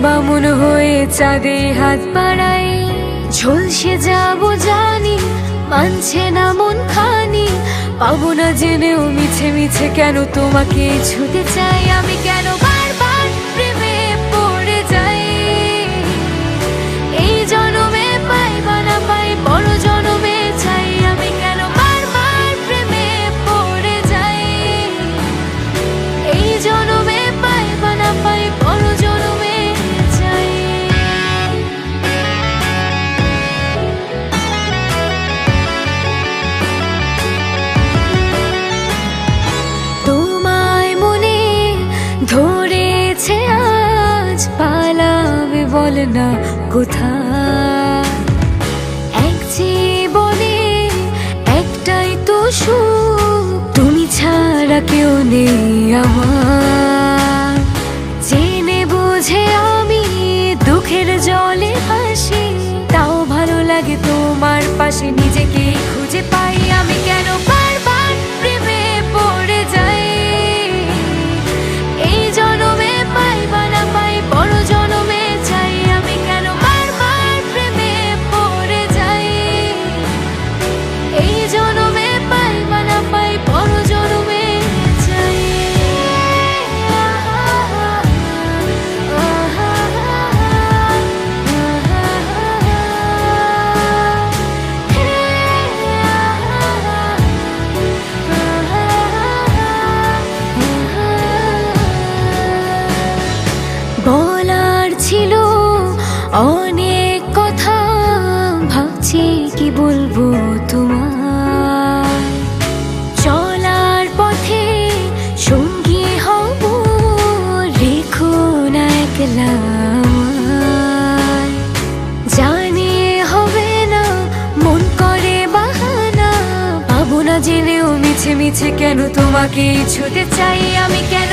বামুন হয়ে চাঁদে হাত বাড়াই, ঝলসে যাবো জানি, মানছে না মন খানি। পাবো না জেনেও মিছে মিছে কেন তোমাকে ছুতে চাই, আমি কেন বারবার প্রেমে পড়ে যাই। এই জনমে পাই বা না পাই, বড় জনমে চাই, আমি কেন বারবার প্রেমে পড়ে যাই। এই জনমে পাই বা না পাই, বড় জনমে চাই। তোমায় মনে ধরেছে আজ, পালাবে বল না কোথায়। এক জীবনে একটাই তো সুখ, তুমি ছাড়া কেউ নেই আমার। জেনে বুঝে আমি দুঃখের জলে ভাসি, তাও ভালো লাগে তোমার পাশে নিজেকে খুঁজে পাই। আমি কেন বারবার প্রেমে পড়ে যাই। এই জনমে পাই বা না পাই, বড় জনমে চাই, আমি কেন বারবার প্রেমে পড়ে যাই। এই জনমে পাই বা না পাই, বড় জনমে চাই। বলার ছিল অনেক কথা, ভাবছি কি বলবো তোমার। চলার পথে সঙ্গী হব, রেখো না একলা আমায়। জানি হবে না, মন করে বাহানা, পাবো না জেনেও মিছে মিছে কেন তোমাকে ছুতে চাই, আমি কেন